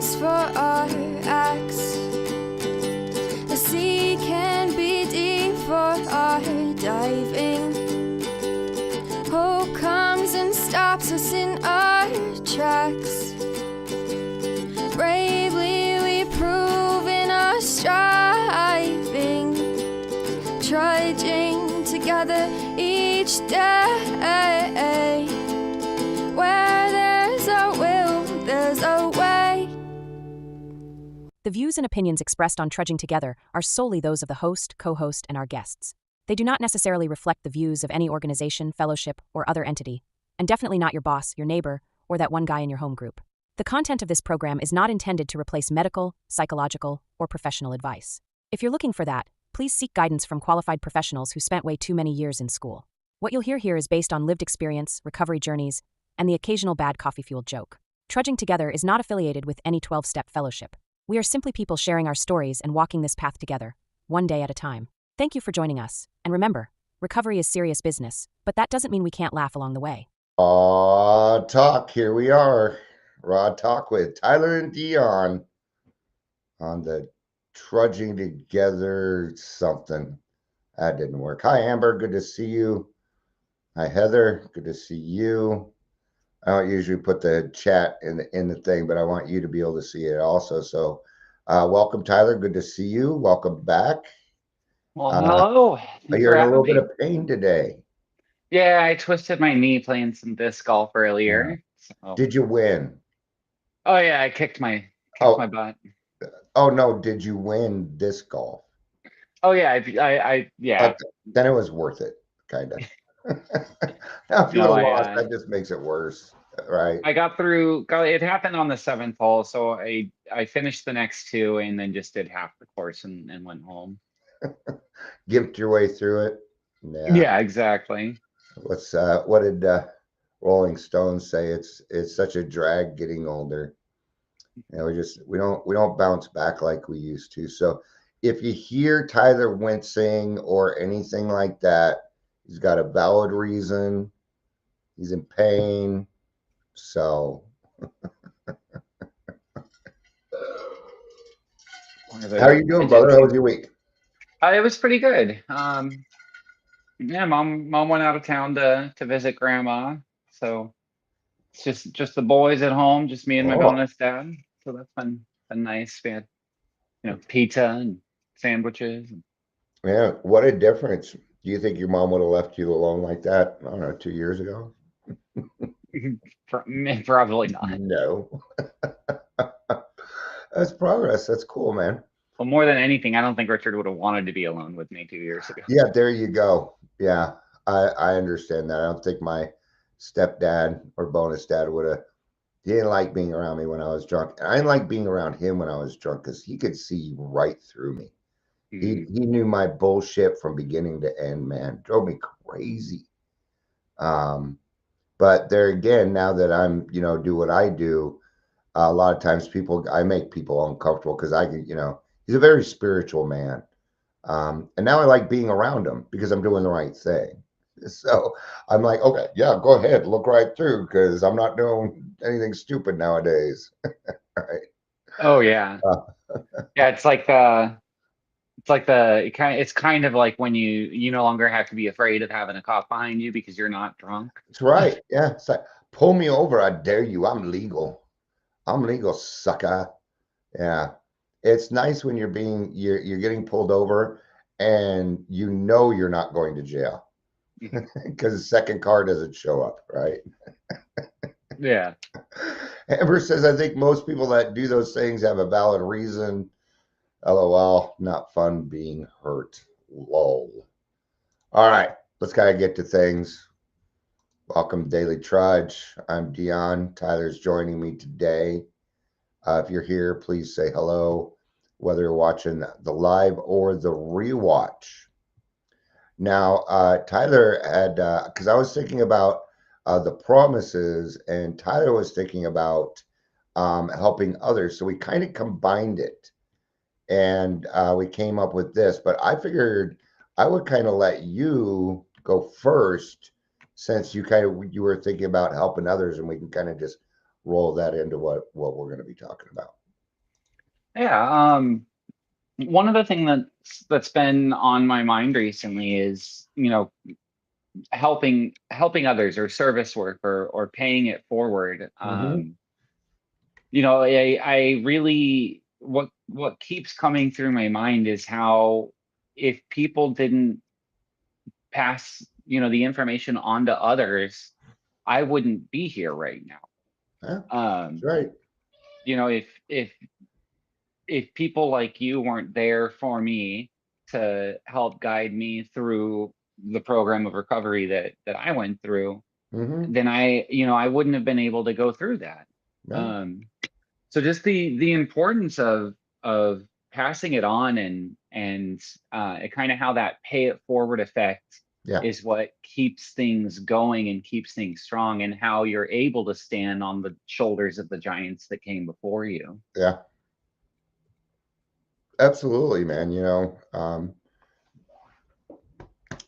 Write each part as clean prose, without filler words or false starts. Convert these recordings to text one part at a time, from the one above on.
just for our acts. The sea can be deep for our diving. Hope comes and stops us in our tracks. Bravely we prove in our striving, trudging together each day. Where there's a will, there's a way. The views and opinions expressed on Trudging Together are solely those of the host, co-host, and our guests. They do not necessarily reflect the views of any organization, fellowship, or other entity, and definitely not your boss, your neighbor, or that one guy in your home group. The content of this program is not intended to replace medical, psychological, or professional advice. If you're looking for that, please seek guidance from qualified professionals who spent way too many years in school. What you'll hear here is based on lived experience, recovery journeys, and the occasional bad coffee-fueled joke. Trudging Together is not affiliated with any 12-step fellowship. We are simply people sharing our stories and walking this path together, one day at a time. Thank you for joining us, and remember, recovery is serious business, but that doesn't mean we can't laugh along the way. Raw Talk, here we are. Raw Talk with Tyler and Dion on the Trudging Together something. That didn't work. Hi, Amber, good to see you. Hi, Heather, good to see you. I don't usually put the chat in the thing, but I want you to be able to see it also. So welcome, Tyler, good to see you. Welcome back. Well, hello. You're in a little bit of pain today. Yeah, I twisted my knee playing some disc golf earlier. So. Did you win? Oh yeah, I kicked my butt. Oh no, did you win disc golf? Oh yeah, I yeah. Then it was worth it, kind of. Now if you would have lost, that just makes it worse, right? I got through. It happened on the 7th hole, so I finished the next 2 and then just did half the course and went home. Gimped your way through it. Yeah, exactly. What did Rolling Stones say? It's such a drag getting older. You know, we don't bounce back like we used to. So if you hear Tyler wincing or anything like that, he's got a valid reason. He's in pain. So how are you doing, brother? How was your week? It was pretty good. Yeah, mom went out of town to visit grandma. So it's just the boys at home, just me and my bonus dad. So that's been nice. We had, pizza and sandwiches. Yeah, what a difference. Do you think your mom would have left you alone like that, I don't know, 2 years ago? Probably not. No. That's progress. That's cool, man. Well, more than anything, I don't think Richard would have wanted to be alone with me 2 years ago. Yeah, there you go. Yeah, I understand that. I don't think my stepdad or bonus dad would have. He didn't like being around me when I was drunk. I didn't like being around him when I was drunk because he could see right through me. He knew my bullshit from beginning to end, man. Drove me crazy. But there again, now that I'm, do what I do, a lot of times I make people uncomfortable because he's a very spiritual man. And now I like being around him because I'm doing the right thing. So I'm like, okay, yeah, go ahead, look right through because I'm not doing anything stupid nowadays. Right. Oh yeah. Yeah, it's kind of like when you no longer have to be afraid of having a cop behind you because you're not drunk. That's right. Yeah. It's like, pull me over, I dare you. I'm legal, sucker. Yeah. It's nice when you're getting pulled over and you're not going to jail because the second car doesn't show up, right? Yeah. Amber says, I think most people that do those things have a valid reason. LOL, not fun being hurt. Lol. All right, let's kind of get to things. Welcome to Daily Trudge. I'm Dion. Tyler's joining me today. If you're here, please say hello, whether you're watching the live or the rewatch. Now, Tyler had, because I was thinking about the promises, and Tyler was thinking about helping others. So we kind of combined it, and we came up with this. But I figured I would kind of let you go first, since you were thinking about helping others, and we can kind of just roll that into what we're going to be talking about. Yeah. One of the things that's been on my mind recently is, helping others or service work or paying it forward. Mm-hmm. I really what keeps coming through my mind is how if people didn't pass, the information on to others, I wouldn't be here right now. Yeah, that's Um, right. if people like you weren't there for me to help guide me through the program of recovery that I went through, Mm-hmm. then I wouldn't have been able to go through that. Yeah, Um, so just the importance of passing it on and kind of how that pay it forward effect yeah, is what keeps things going and keeps things strong, and how you're able to stand on the shoulders of the giants that came before you. yeah. Absolutely, man.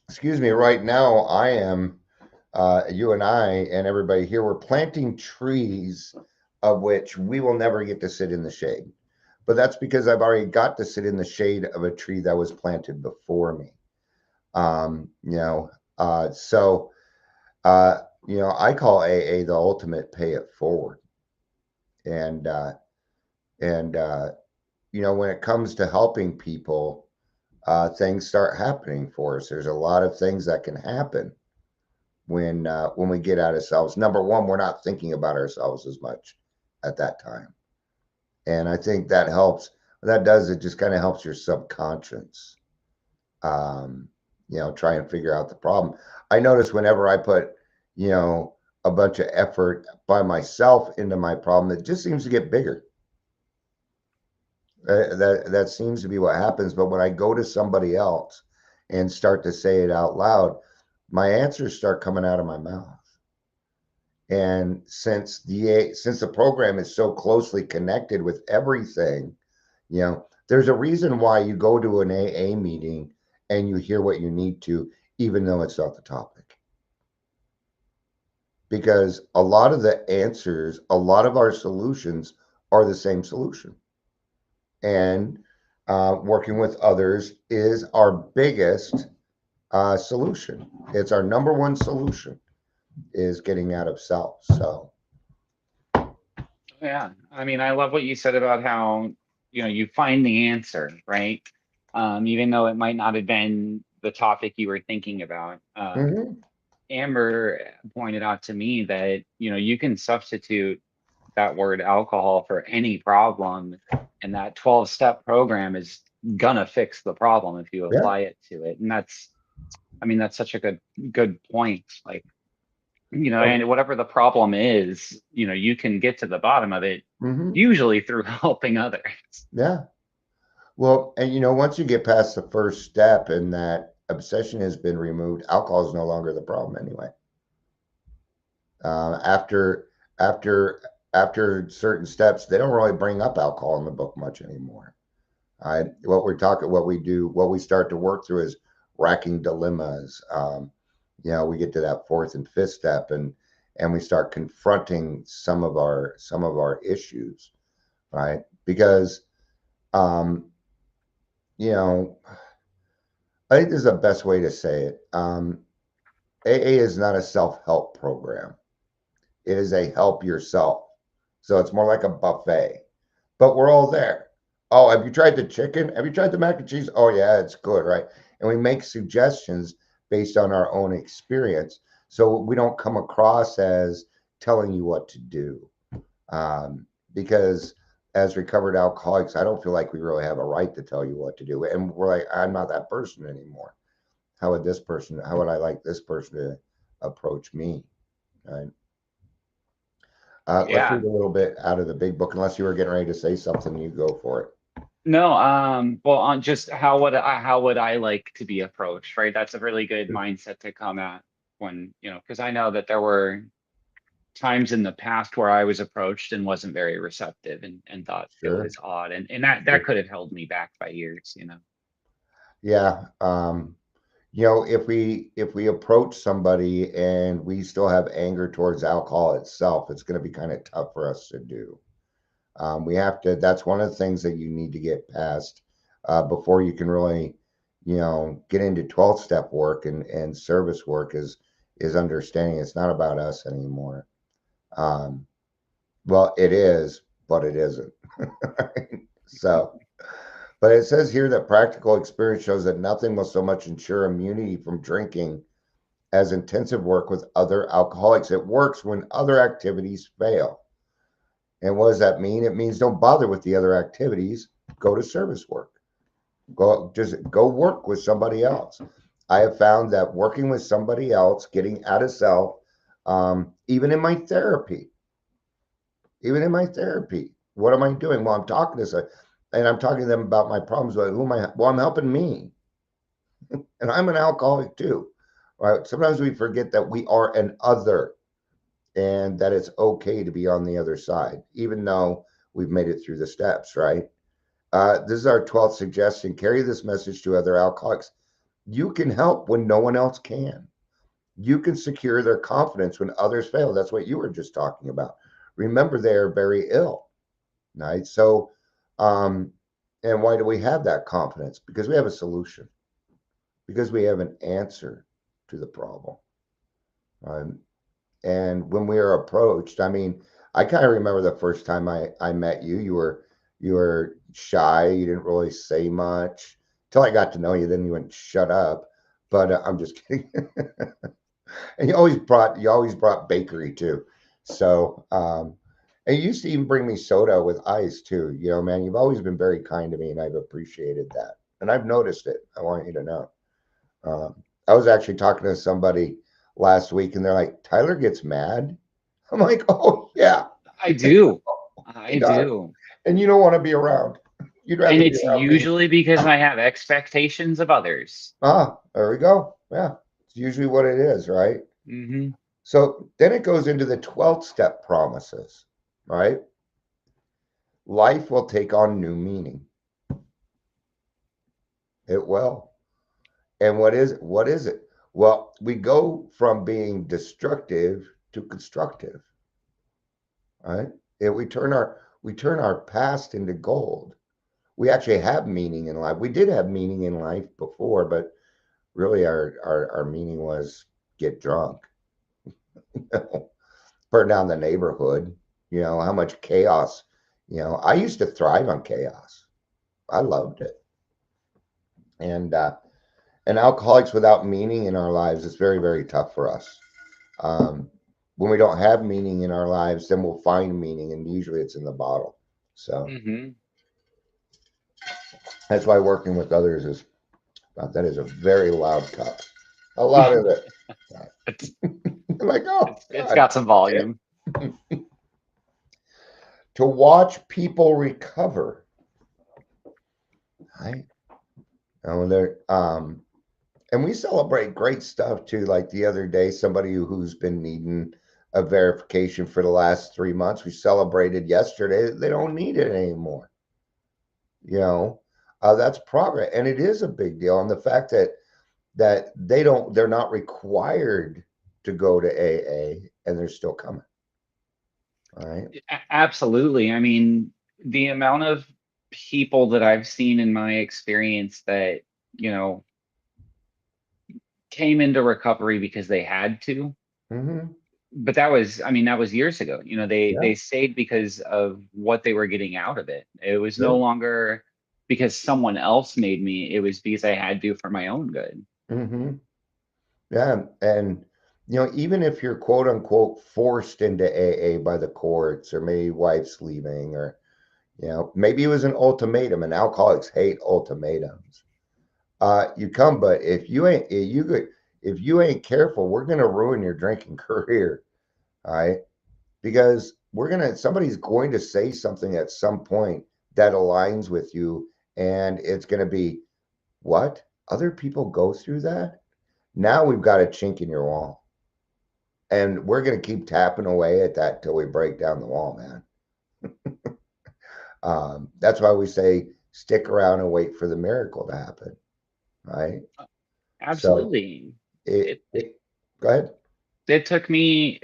Excuse me. Right now, I am. You and I and everybody here, we're planting trees of which we will never get to sit in the shade. But that's because I've already got to sit in the shade of a tree that was planted before me. Um, you know, uh, so uh, I call AA the ultimate pay it forward. And and when it comes to helping people, things start happening for us. There's a lot of things that can happen when we get out of ourselves. Number one, we're not thinking about ourselves as much at that time, and I think that helps. What that does, it just kind of helps your subconscious, um, try and figure out the problem. I notice whenever I put, you know, a bunch of effort by myself into my problem, it just seems to get bigger. That seems to be what happens. But when I go to somebody else and start to say it out loud, my answers start coming out of my mouth. And since the program is so closely connected with everything, there's a reason why you go to an AA meeting and you hear what you need to, even though it's not the topic. Because a lot of the answers, a lot of our solutions are the same solution. And working with others is our biggest solution. It's our number one solution is getting out of self. So, Yeah, I mean, I love what you said about how, you find the answer, right? Even though it might not have been the topic you were thinking about. mhm, Amber pointed out to me that, you can substitute that word alcohol for any problem, and that 12-step program is gonna fix the problem if you yeah. apply it to it. And I mean, that's such a good point. Like, and whatever the problem is, you can get to the bottom of it Hmm. usually through helping others. Yeah. Well, and once you get past the first step and that obsession has been removed, alcohol is no longer the problem anyway. Uh, after after after certain steps, they don't really bring up alcohol in the book much anymore. What we do, what we start to work through is racking dilemmas. We get to that fourth and fifth step, and we start confronting some of our issues, right? Because um, you know, I think this is the best way to say it. AA is not a self-help program. It is a help yourself. So it's more like a buffet, but we're all there. Oh, have you tried the chicken? Have you tried the mac and cheese? Oh, yeah, it's good, right? And we make suggestions based on our own experience. So we don't come across as telling you what to do. Because as recovered alcoholics, I don't feel like we really have a right to tell you what to do. And we're like, I'm not that person anymore. How would I like this person to approach me? Right. Let's Yeah. read a little bit out of the big book. Unless you were getting ready to say something, you go for it. No, well, on just how would I like to be approached, right? That's a really good mindset to come at when, because I know that there were times in the past where I was approached and wasn't very receptive and thought it Sure. was odd, and that could have held me back by years. Yeah. If we approach somebody and we still have anger towards alcohol itself, it's going to be kind of tough for us to do. We have to, that's one of the things that you need to get past before you can really, get into 12 step work and service work is understanding it's not about us anymore. Um, well, it is, but it isn't. So, but it says here that practical experience shows that nothing will so much ensure immunity from drinking as intensive work with other alcoholics. It works when other activities fail. And what does that mean? It means don't bother with the other activities. Go to service work. Go work with somebody else. I have found that working with somebody else, getting out of self, even in my therapy, what am I doing? Well, I'm talking to some, and I'm talking to them about my problems. But who am I? Well, I'm helping me, and I'm an alcoholic too. Right? Sometimes we forget that we are an other, and that it's okay to be on the other side, even though we've made it through the steps. Right? This is our 12th suggestion. Carry this message to other alcoholics. You can help when no one else can. You can secure their confidence when others fail. That's what you were just talking about. Remember, they are very ill. Right? So, um, and why do we have that confidence? Because we have a solution, because we have an answer to the problem. Um, and when we are approached, I mean, I kind of remember the first time I met you. You were shy. You didn't really say much till I got to know you. Then you went shut up. But I'm just kidding. And you always brought bakery too. So and you used to even bring me soda with ice too. Man, you've always been very kind to me, and I've appreciated that. And I've noticed it. I want you to know. I was actually talking to somebody last week, and they're like, "Tyler gets mad." I'm like, "Oh yeah, I do. he I does." do. And you don't want to be around. You'd And rather be it's around me. usually because I have expectations of others. There we go. Yeah, it's usually what it is, right? Hmm. So then it goes into the 12th step promises, right? Life will take on new meaning. It will. And what is it? What is it? Well, we go from being destructive to constructive, right? And we turn our past into gold. We actually have meaning in life. We did have meaning in life before, but really our meaning was get drunk, burn down the neighborhood, how much chaos. I used to thrive on chaos. I loved it. And alcoholics without meaning in our lives is very, very tough for us. Um, when we don't have meaning in our lives, then we'll find meaning, and usually it's in the bottle. So Hmm. that's why working with others is that is a very loud cup. A lot of it. It's I'm like, oh it's God. got some volume. To watch people recover. Right? And and we celebrate great stuff too. Like the other day, somebody who's been needing a verification for the last 3 months, we celebrated yesterday. They don't need it anymore. You know, that's progress, and it is a big deal. And the fact that they're not required to go to AA, and they're still coming. All right. Absolutely. I mean, the amount of people that I've seen in my experience that, you know, came into recovery because they had to. Mm-hmm. But that was, I mean, that was years ago. Yeah. They stayed because of what they were getting out of it. It was no Good. longer because someone else made me. It was because I had to for my own good. Mm-hmm. Yeah. And even if you're quote unquote forced into AA by the courts, or maybe wife's leaving, or maybe it was an ultimatum, and alcoholics hate ultimatums. You come, but if you ain't careful, we're gonna ruin your drinking career. All right. Because somebody's going to say something at some point that aligns with you, and it's going to be, what, other people go through that? Now we've got a chink in your wall, and we're going to keep tapping away at that till we break down the wall, man. That's why we say stick around and wait for the miracle to happen, right? So Absolutely. it, It it go ahead. it took me,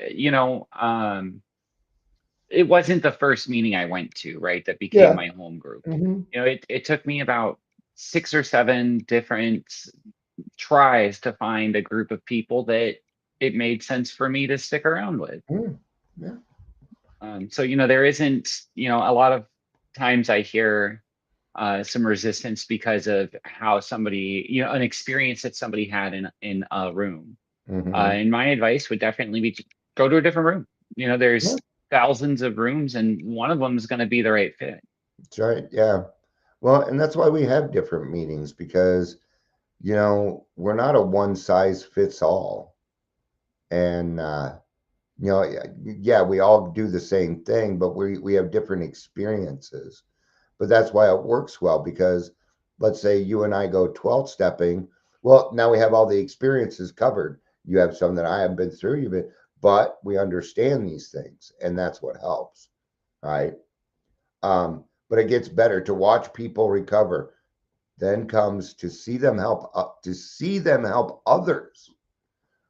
it wasn't the first meeting I went to, right? That became Yeah. my home group. Hmm. You know, it took me about 6 or 7 different tries to find a group of people that it made sense for me to stick around with. Yeah. So, you know, there isn't, you know, a lot of times I hear some resistance because of how somebody, you know, an experience that somebody had in a room. Hmm. And my advice would definitely be to go to a different room. You know, Yeah. there's thousands of rooms, and one of them is going to be the right fit. That's right. Yeah. Well, and that's why we have different meetings because, we're not a one size fits all. And, yeah, we all do the same thing, but we have different experiences. But that's why it works well because let's say you and I go 12 stepping. Well, now we have all the experiences covered. You have some that I haven't been through, but we understand these things, and that's what helps, right? But it gets better to watch people recover. Then comes to see them help others.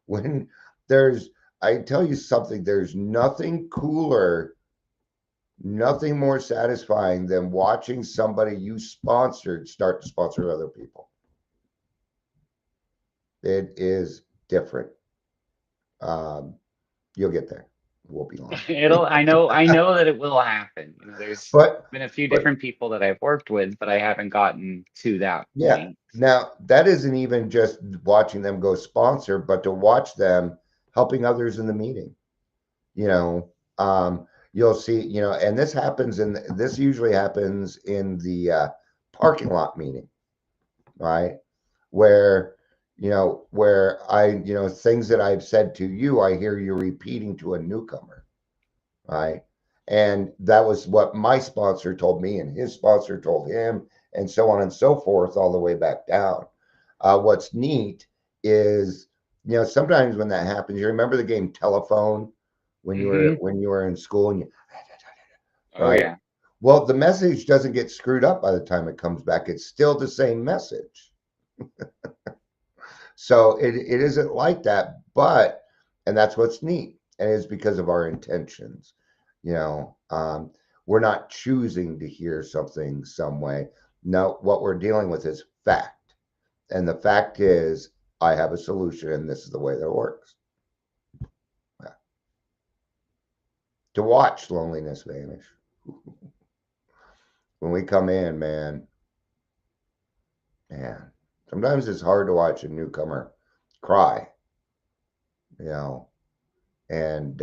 When there's, I tell you something, there's nothing cooler, nothing more satisfying than watching somebody you sponsored start to sponsor other people. It is different. Um, you'll get there. It won't be long. I know that it will happen. You know, there's But been a few but different people that I've worked with, but I haven't gotten to that yeah. point. Now that isn't even just watching them go sponsor, but to watch them helping others in the meeting. You know, you'll see, and this usually happens in the parking lot meeting, right? Where, things that I've said to you, I hear you repeating to a newcomer, right? And that was what my sponsor told me, and his sponsor told him, and so on and so forth, all the way back down. What's neat is, sometimes when that happens, you remember the game telephone when you were Hmm. when you were in school, and Oh right? yeah. Well, the message doesn't get screwed up by the time it comes back. It's still the same message. So it isn't like that, and that's what's neat. And it's because of our intentions. You know, we're not choosing to hear something some way. No, what we're dealing with is fact. And the fact is, I have a solution, and this is the way that it works. Yeah. To watch loneliness vanish. When we come in, man, sometimes it's hard to watch a newcomer cry, you know, and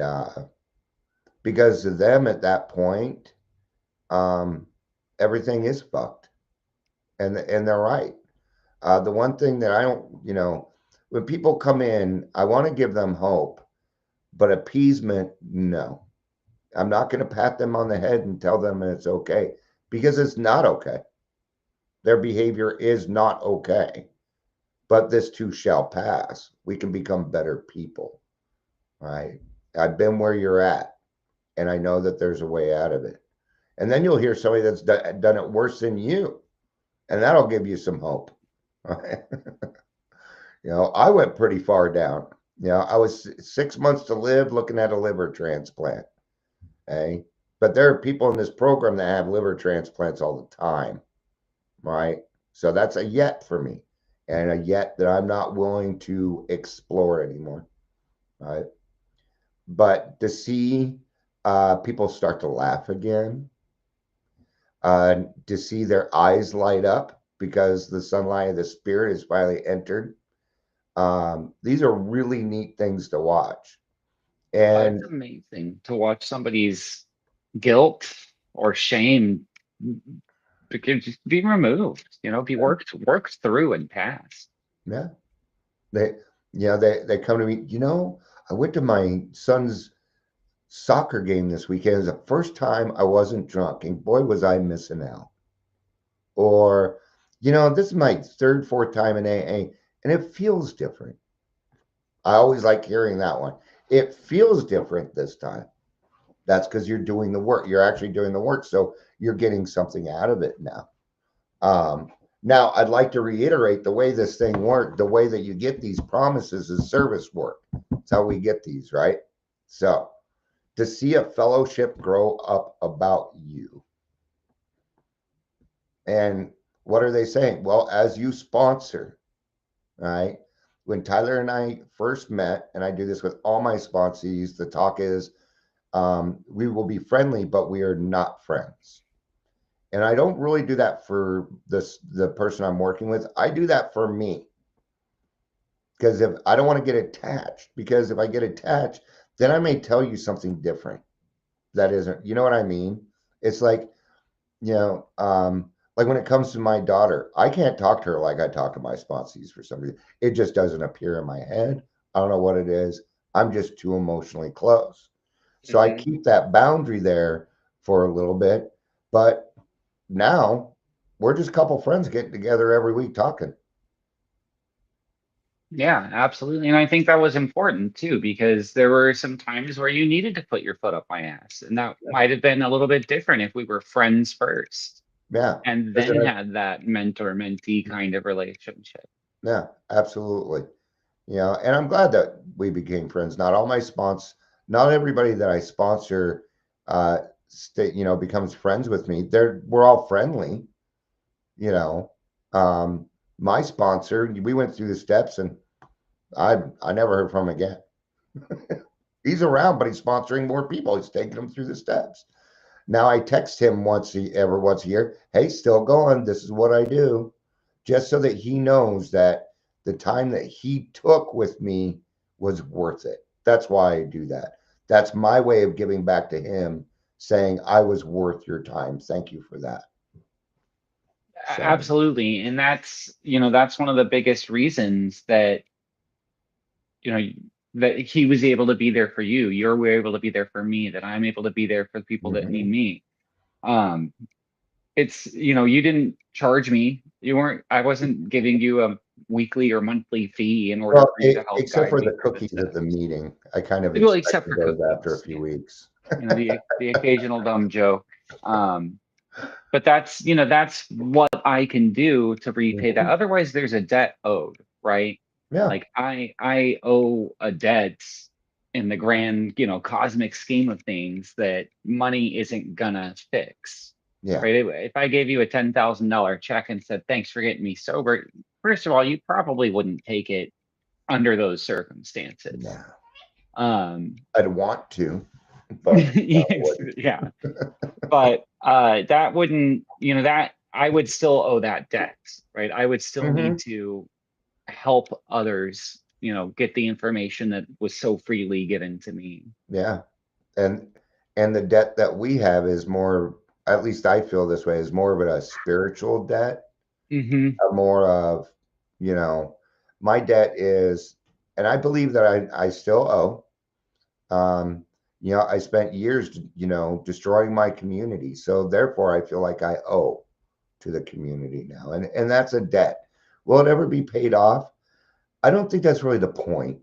because to them at that point, um, everything is fucked, and they're right. The one thing that I don't, when people come in, I want to give them hope, but appeasement, no. I'm not going to pat them on the head and tell them it's okay because it's not okay. Their behavior is not okay. But this too shall pass. We can become better people, right? I've been where you're at, and I know that there's a way out of it. And then you'll hear somebody that's done it worse than you, and that'll give you some hope. Right? I went pretty far down. I was 6 months to live looking at a liver transplant. Okay. But there are people in this program that have liver transplants all the time. Right. So that's a yet for me, and a yet that I'm not willing to explore anymore. Right. But to see people start to laugh again, to see their eyes light up because the sunlight of the spirit has finally entered. These are really neat things to watch. It's And amazing to watch somebody's guilt or shame just be removed, you know, be worked through and passed. yeah, they, they come to me, I went to my son's soccer game this weekend. It was the first time I wasn't drunk, and boy, was I missing out. Or, this is my third, fourth time in AA, and it feels different. I always like hearing that one. It feels different this time. That's because you're doing the work. You're actually doing the work. So you're getting something out of it now. Um, Now, I'd like to reiterate the way this thing worked, the way that you get these promises is service work. That's how we get these, right? So to see a fellowship grow up about you. And what are they saying? Well, as you sponsor, right? When Tyler and I first met, and I do this with all my sponsees, the talk is we will be friendly, but we are not friends. And I don't really do that for the person I'm working with. I do that for me. Because if I don't want to get attached, because if I get attached, then I may tell you something different. That isn't, you know what I mean? It's like, like when it comes to my daughter, I can't talk to her like I talk to my sponsees for some reason. It just doesn't appear in my head. I don't know what it is. I'm just too emotionally close. So I keep that boundary there for a little bit. But now we're just a couple friends getting together every week talking. Yeah, absolutely. And I think that was important too, because there were some times where you needed to put your foot up my ass. And that might have been a little bit different if we were friends first Yeah. and That's then what had that mentor-mentee kind of relationship. yeah, absolutely. And I'm glad that we became friends. Not everybody that I sponsor, becomes friends with me. We're all friendly, you know. My sponsor, we went through the steps, and I never heard from him again. He's around, but he's sponsoring more people. He's taking them through the steps. Now I text him once a year. Hey, still going. This is what I do, just so that he knows that the time that he took with me was worth it. That's why I do that. That's my way of giving back to him, saying I was worth your time. Thank you for that. So, Absolutely. And that's one of the biggest reasons that, you know, that he was able to be there for you. You're able to be there for me, that I'm able to be there for the people that need mhm. me. Um, you didn't charge me. I wasn't giving you a weekly or monthly fee in order Well, for you to help except guide for me the through the cookies at the steps. meeting, I kind of Well, except expected for those after a cookies, few weeks. the occasional dumb joke. Um, but that's what I can do to repay that. Mhm. Otherwise, there's a debt owed, right? Yeah, Like I owe a debt in the grand, cosmic scheme of things that money isn't gonna fix. yeah, Right? If I gave you a $10,000 check and said, thanks for getting me sober, first of all, you probably wouldn't take it under those circumstances. yeah. Um, I'd want to, but I yes, wouldn't. yeah. But that wouldn't, that I would still owe that debt, right? I would still need Mhm. to help others, get the information that was so freely given to me. Yeah. And the debt that we have is more, at least I feel this way, is more of a spiritual debt, Hmm. more of, you know, my debt is, and I believe that I still owe. I spent years, destroying my community. So therefore I feel like I owe to the community now. And that's a debt. Will it ever be paid off? I don't think that's really the point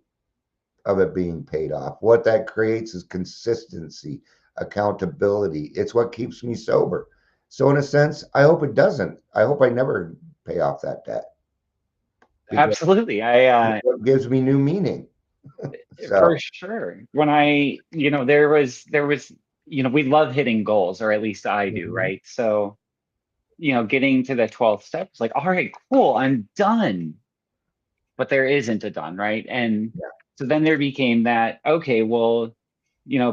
of it being paid off. What that creates is consistency, accountability. It's what keeps me sober. So in a sense, I hope it doesn't. I hope I never pay off that debt because Absolutely. it's what gives me new meaning. For So, sure. When there was, we love hitting goals, or at least I do, mhm, right? So, getting to the 12th step, it's like, all right, cool, I'm done. But there isn't a done, right? And yeah. so then there became that, okay, well,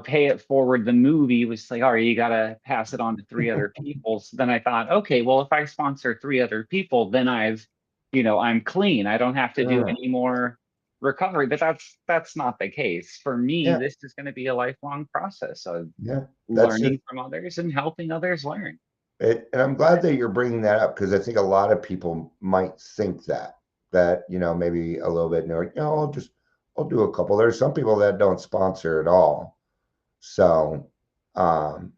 pay it forward. The movie was like, all right, you got to pass it on to three other people. So then I thought, okay, well, if I sponsor three other people, then I'm clean. I don't have to do Mm, any more recovery. But that's not the case. For me, yeah, this is going to be a lifelong process of yeah. That's just learning from others and helping others learn. it. And I'm glad that you're bringing that up because I think a lot of people might think that, maybe a little bit, and they're like, I'll do a couple. There's some people that don't sponsor at all. So, um,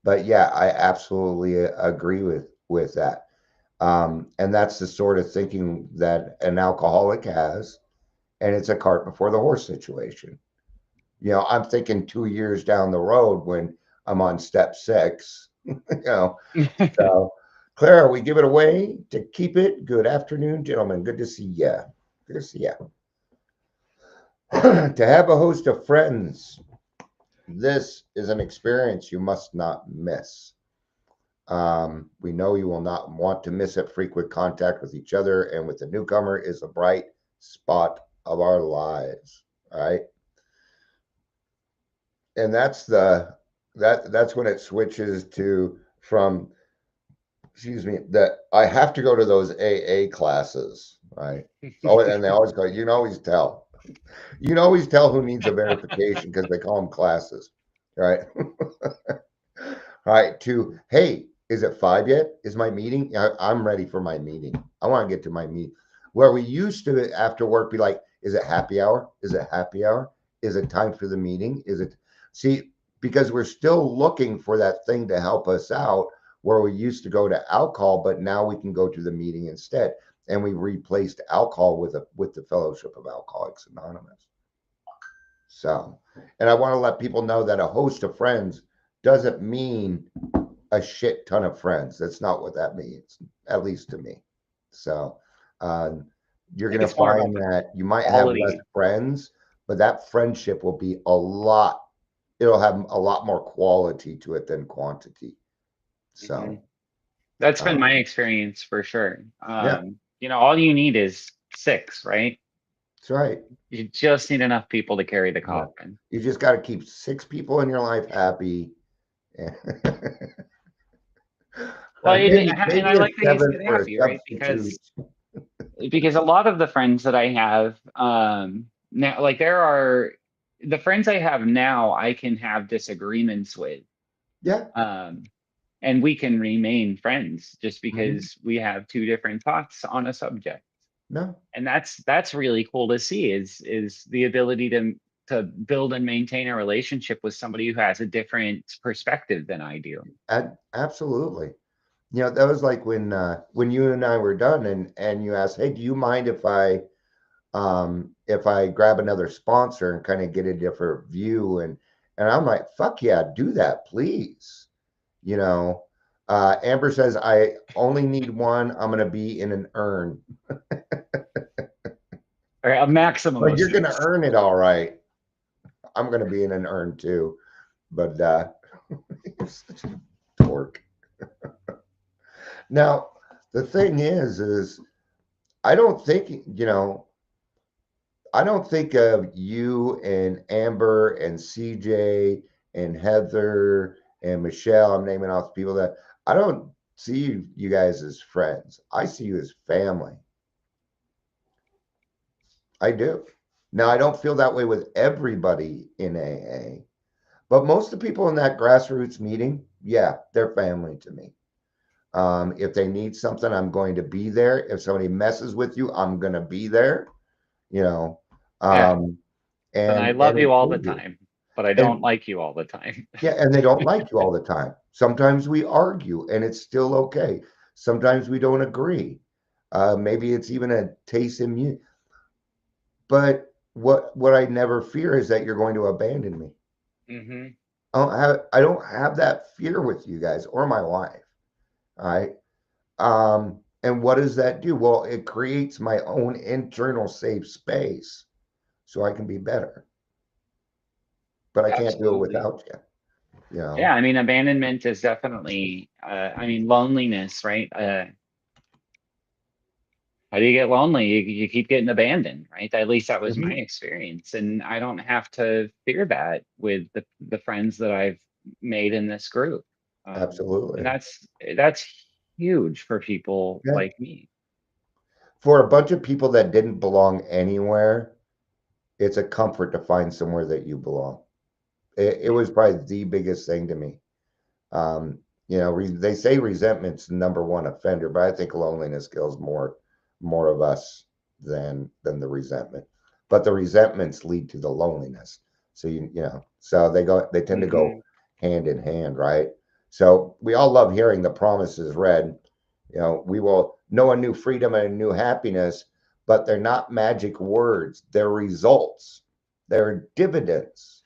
but yeah, I absolutely agree with that. And that's the sort of thinking that an alcoholic has, and it's a cart before the horse situation. I'm thinking 2 years down the road when I'm on step 6. So Clara, we give it away to keep it. Good afternoon, gentlemen. Good to see you. Good to see you. To have a host of friends This is an experience you must not miss. We know you will not want to miss it. Frequent contact with each other and with the newcomer is a bright spot of our lives. All right. And that's that's when it switches to from, excuse me, that I have to go to those AA classes, right? Oh, and they always go, you can always tell. You can always tell who needs a verification because they call them classes, right? All right, to, hey, is it 5 yet? Is my meeting? I'm ready for my meeting. I want to get to my meeting. Where we used to, after work, be like, is it happy hour? Is it happy hour? Is it time for the meeting? Is it, see, because we're still looking for that thing to help us out where we used to go to alcohol, but now we can go to the meeting instead. And we replaced alcohol with the Fellowship of Alcoholics Anonymous. So, and I want to let people know that a host of friends doesn't mean a shit ton of friends. That's not what that means, at least to me. So you're going to find that you might have less friends, but that friendship will be it'll have a lot more quality to it than quantity. So that's been my experience for sure. Yeah. You know, all you need is 6, right? That's right. You just need enough people to carry the coffin. You just got to keep 6 people in your life happy. Well, maybe and I like that you said for a happy, right? substitute. Because a lot of the friends that I have now, like there are the friends I have now, I can have disagreements with. Yeah. And we can remain friends just because we have 2 different thoughts on a subject. No. And that's really cool to see is the ability to build and maintain a relationship with somebody who has a different perspective than I do. Absolutely. You know, that was like when you and I were done and you asked, hey, do you mind if I grab another sponsor and kind of get a different view? And I'm like, fuck yeah, do that, please. You know, Amber says, I only need one. I'm going to be in an urn. Or a maximum. But you're going to earn it all right. I'm going to be in an urn too. But you're such a dork. Now, the thing is I don't think, I don't think of you and Amber and CJ and Heather and Michelle. I'm naming off people that I don't see you guys as friends. I see you as family. I do. Now, I don't feel that way with everybody in AA, but most of the people in that grassroots meeting, yeah, they're family to me. If they need something, I'm going to be there. If somebody messes with you, I'm going to be there, you know. And I love you all the time, but I don't like you all the time. Yeah, and they don't like you all the time. Sometimes we argue and it's still okay. Sometimes we don't agree. Maybe it's even a taste in you. But what I never fear is that you're going to abandon me. I don't have that fear with you guys or my wife. All right. And what does that do? Well, it creates my own internal safe space so I can be better. But I can't do it without you. You know? Yeah, I mean, abandonment is definitely, I mean, loneliness, right? How do you get lonely? You keep getting abandoned, right? At least that was my experience. And I don't have to fear that with the friends that I've made in this group. Absolutely. And that's huge for people like me. For a bunch of people that didn't belong anywhere, it's a comfort to find somewhere that you belong. It was probably the biggest thing to me. You know, they say resentment's the #1 offender, but I think loneliness kills more of us than the resentment. But the resentments lead to the loneliness. So you know, so they tend to go hand in hand, right? So we all love hearing the promises read. You know, we will know a new freedom and a new happiness, but they're not magic words. They're results. They're dividends.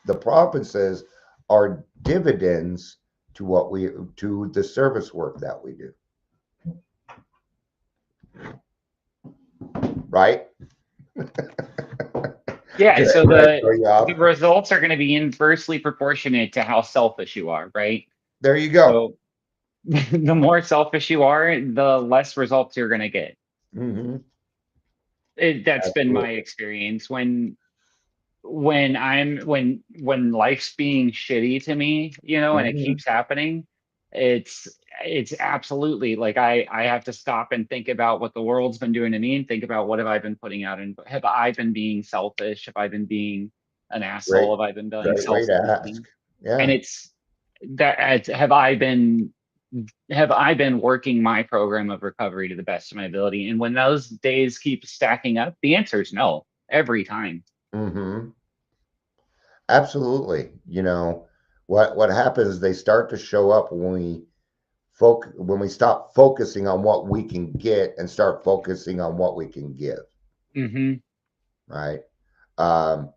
The promises are dividends to the service work that we do. Right? Yeah, so Did I throw you the off? results are going to be inversely proportionate to how selfish you are, right? There you go. So the more selfish you are, the less results you're going to get. Hmm. That's been my Absolutely. experience when life's being shitty to me, and it Hmm. keeps happening. it's it's absolutely like I have to stop and think about what the world's been doing to me and think about what have I been putting out, and have I been being selfish, have I been being an Great, asshole, have I been being great way to ask. self-seeking. And Yeah. it's that have I been working my program of recovery to the best of my ability? And when those days keep stacking up, the answer is no, every time. Hmm. Absolutely. What happens is they start to show up when we stop focusing on what we can get and start focusing on what we can give, Hmm. right? Um,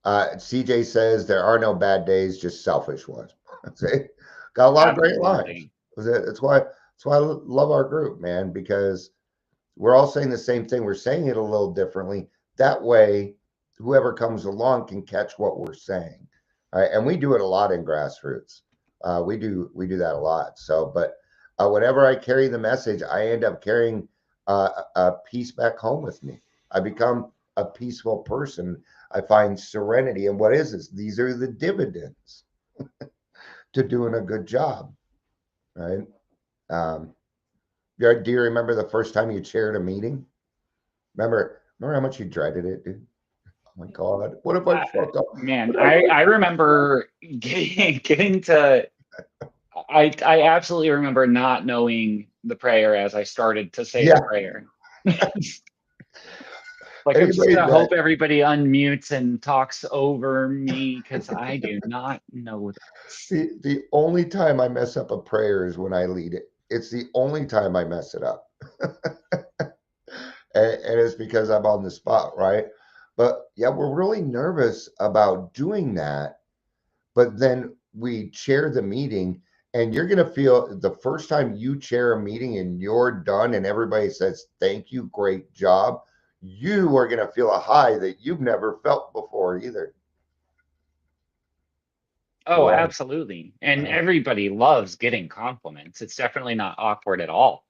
CJ says there are no bad days, just selfish ones. See, got a lot of great lines. Absolutely. That's why I love our group, man, because we're all saying the same thing. We're saying it a little differently. That way, whoever comes along can catch what we're saying. All right, and we do it a lot in grassroots. We do that a lot. So, but whenever I carry the message, I end up carrying a peace back home with me. I become a peaceful person. I find serenity. And what is this? These are the dividends to doing a good job, right? Um, do you remember the first time you chaired a meeting? Remember how much you dreaded it, dude? Oh my God, what if I I, fuck up? Man, What if I remember getting to. I absolutely remember not knowing the prayer as I started to say the Yeah, prayer. Like, I'm just anybody gonna that hope everybody unmutes and talks over me because I do not know this. the only time I mess up a prayer is when I lead it. It's the only time I mess it up, and it's because I'm on the spot, right? But yeah, we're really nervous about doing that. But then we chair the meeting, and you're gonna feel the first time you chair a meeting and you're done, and everybody says thank you, great job. You are gonna feel a high that you've never felt before either. Oh, Yeah. absolutely. And everybody loves getting compliments. It's definitely not awkward at all.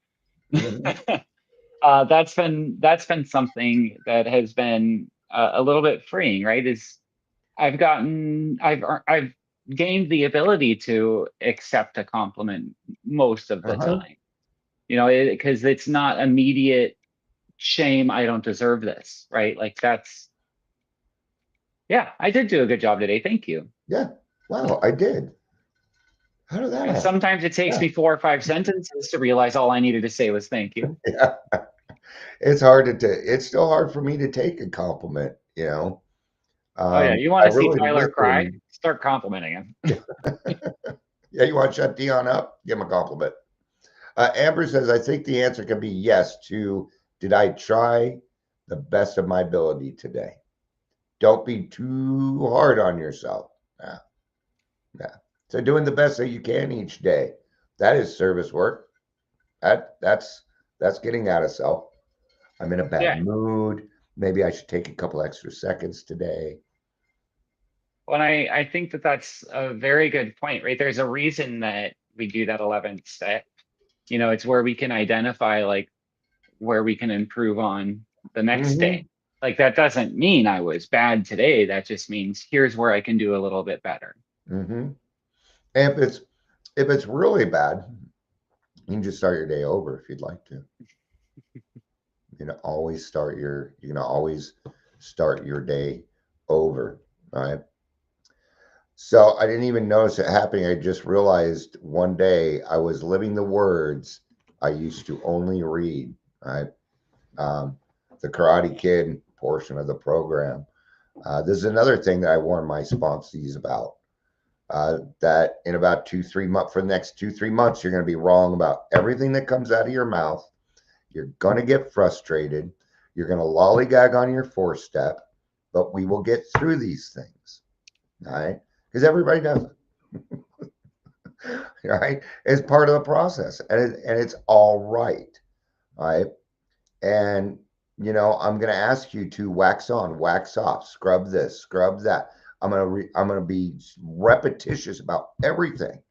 Mhm. That's been something that has been a little bit freeing, right? Is I've gained the ability to accept a compliment most of the Uh-huh. time. Because it's not immediate shame. I don't deserve this, right? Like yeah, I did do a good job today. Thank you. Yeah. Wow, I did. How did that And happen? sometimes it takes Yeah. me 4 or 5 sentences to realize all I needed to say was thank you. Yeah. It's hard to it's still hard for me to take a compliment, you know. Oh yeah, you I want to see really Tyler cry? listen. Start complimenting him. Yeah, you want to shut Dion up? Give him a compliment. Amber says, I think the answer can be yes to did I try the best of my ability today? Don't be too hard on yourself. Yeah, yeah. So doing the best that you can each day. That is service work. That's getting out of self. I'm in a bad Yeah. mood. Maybe I should take a couple extra seconds today. Well, I think that that's a very good point, right? There's a reason that we do that 11th step. It's where we can identify like where we can improve on the next day. Hmm. Like that doesn't mean I was bad today. That just means here's where I can do a little bit better. Hmm. And if it's really bad, you can just start your day over if you'd like to. You can always start your day over. All right. So I didn't even notice it happening. I just realized one day I was living the words I used to only read. Right. The Karate Kid portion of the program. This is another thing that I warn my sponsees about. That in about 2, 3 months, for the next 2, 3 months, you're going to be wrong about everything that comes out of your mouth. You're going to get frustrated. You're going to lollygag on your 4 step, but we will get through these things. All right. Because everybody does it. Right. It's part of the process, and it's all right. All right. And I'm going to ask you to wax on, wax off, scrub this, scrub that. I'm going to be repetitious about everything.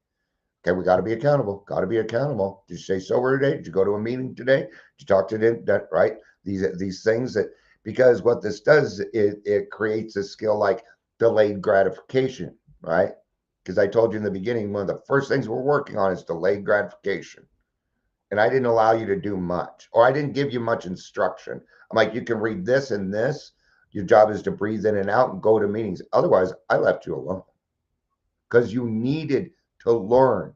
Okay, we got to be accountable. Got to be accountable. Did you stay sober today? Did you go to a meeting today? Did you talk to them? Right? These things that, because what this does, it creates a skill like delayed gratification, right? Because I told you in the beginning, one of the first things we're working on is delayed gratification. And I didn't allow you to do much, or I didn't give you much instruction. I'm like, you can read this and this. Your job is to breathe in and out and go to meetings. Otherwise, I left you alone because you needed to learn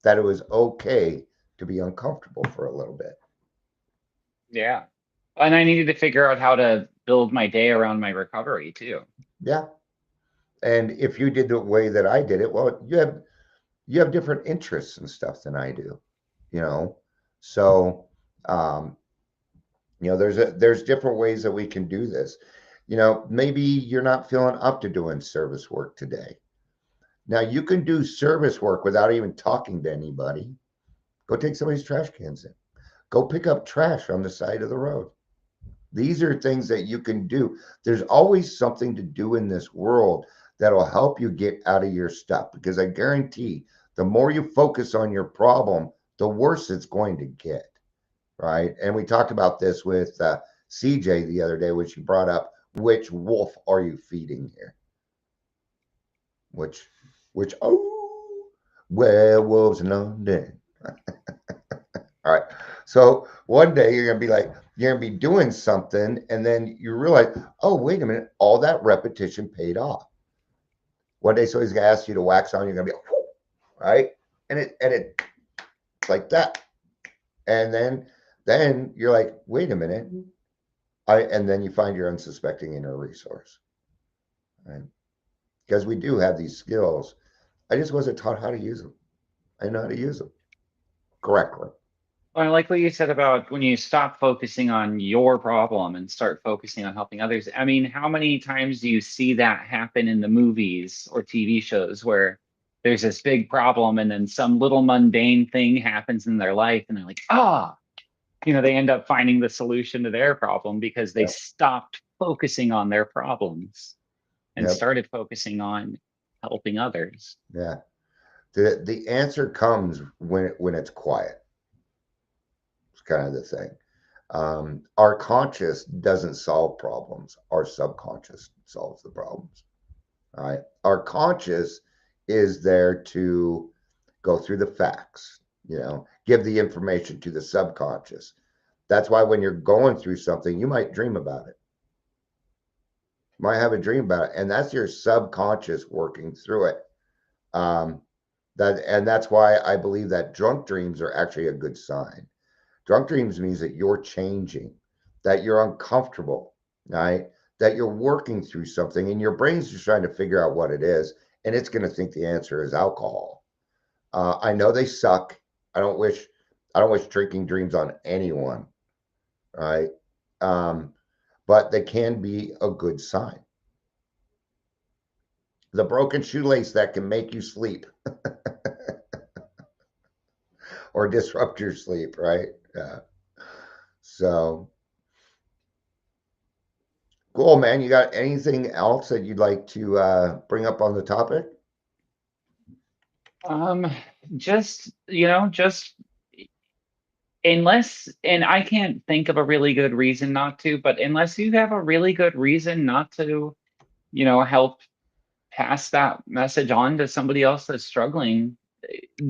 that it was okay to be uncomfortable for a little bit. Yeah. And I needed to figure out how to build my day around my recovery too. Yeah. And if you did the way that I did it, well, you have different interests and stuff than I do, you know. So there's different ways that we can do this. Maybe you're not feeling up to doing service work today. Now you can do service work without even talking to anybody. Go take somebody's trash cans in. Go pick up trash on the side of the road. These are things that you can do. There's always something to do in this world that'll help you get out of your stuff, because I guarantee the more you focus on your problem, the worse it's going to get, right? And we talked about this with CJ the other day, which he brought up, which wolf are you feeding here? Which, werewolves in London. All right. So one day you're going to be doing something, and then you realize, oh, wait a minute, all that repetition paid off. One day somebody's going to ask you to wax on, you're going to be like, whoa, right? And it's like that. And then you're like, wait a minute. And then you find your unsuspecting inner resource. Right? Because we do have these skills. I just wasn't taught how to use them. I know how to use them correctly. I like what you said about when you stop focusing on your problem and start focusing on helping others. I mean, how many times do you see that happen in the movies or TV shows where there's this big problem and then some little mundane thing happens in their life and they're like, they end up finding the solution to their problem because they Yep. stopped focusing on their problems and Yep. started focusing on helping others. Yeah. The answer comes when it's quiet. It's kind of the thing. Our conscious doesn't solve problems. Our subconscious solves the problems. All right. Our conscious is there to go through the facts, give the information to the subconscious. That's why when you're going through something, you might dream about it. You might have a dream about it, and that's your subconscious working through it. That's why I believe that drunk dreams are actually a good sign. Drunk dreams means that you're changing, that you're uncomfortable, right? That you're working through something, and your brain's just trying to figure out what it is, and it's going to think the answer is alcohol. I know they suck. I don't wish drinking dreams on anyone, right? But they can be a good sign. The broken shoelace that can make you sleep or disrupt your sleep, right? Yeah. So cool, man. You got anything else that you'd like to bring up on the topic? Just unless, and I can't think of a really good reason not to, but unless you have a really good reason not to, help pass that message on to somebody else that's struggling,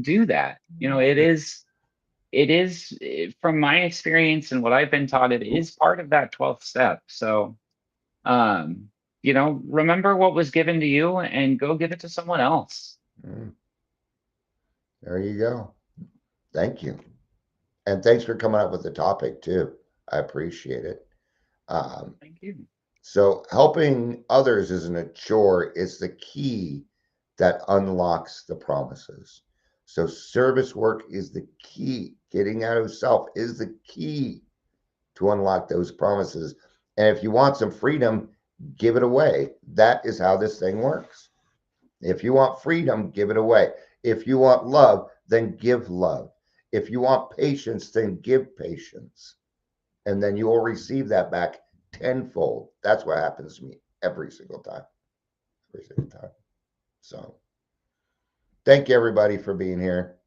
do that. It is from my experience and what I've been taught, it is part of that 12th step. So, remember what was given to you and go give it to someone else. There you go. Thank you. And thanks for coming up with the topic too. I appreciate it. Thank you. So helping others isn't a chore. It's the key that unlocks the promises. So service work is the key. Getting out of self is the key to unlock those promises. And if you want some freedom, give it away. That is how this thing works. If you want freedom, give it away. If you want love, then give love. If you want patience, then give patience. and then you will receive that back tenfold. That's what happens to me every single time. Every single time. So thank you everybody for being here.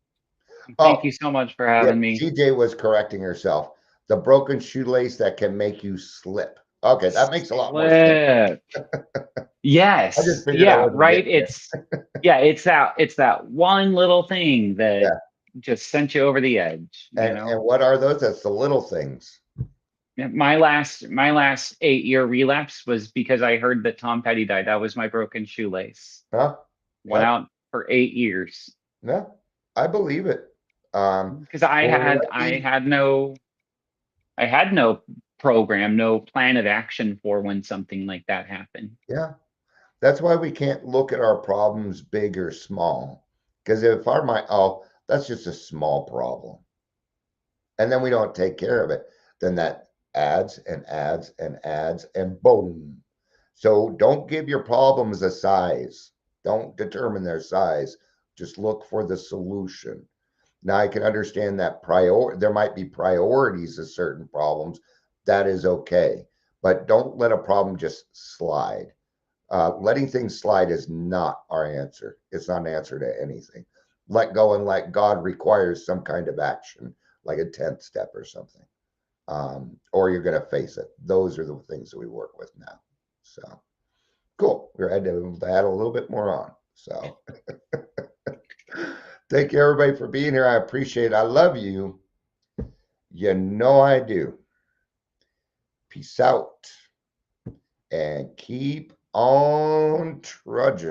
Thank you so much for having me. CJ was correcting herself. The broken shoelace that can make you slip. Okay, that makes a lot more sense. Yes. I just figured Yeah, right. It's that one little thing that just sent you over the edge. And what are those? That's the little things. My last 8-year relapse was because I heard that Tom Petty died. That was my broken shoelace. Huh? Went out for 8 years. Yeah, I believe it. Because I had no program, no plan of action for when something like that happened. Yeah. That's why we can't look at our problems big or small. Because if our mind, oh, that's just a small problem, and then we don't take care of it, then that adds and adds and adds and boom. So don't give your problems a size. Don't determine their size. Just look for the solution. Now I can understand that there might be priorities of certain problems. That is okay. But don't let a problem just slide. Letting things slide is not our answer. It's not an answer to anything. Let go and let God requires some kind of action, like a 10th step or something. Or you're going to face it. Those are the things that we work with now. So cool. We're able to add a little bit more on. So thank you everybody for being here. I appreciate it. I love you. You know I do. Peace out. And keep on trudging.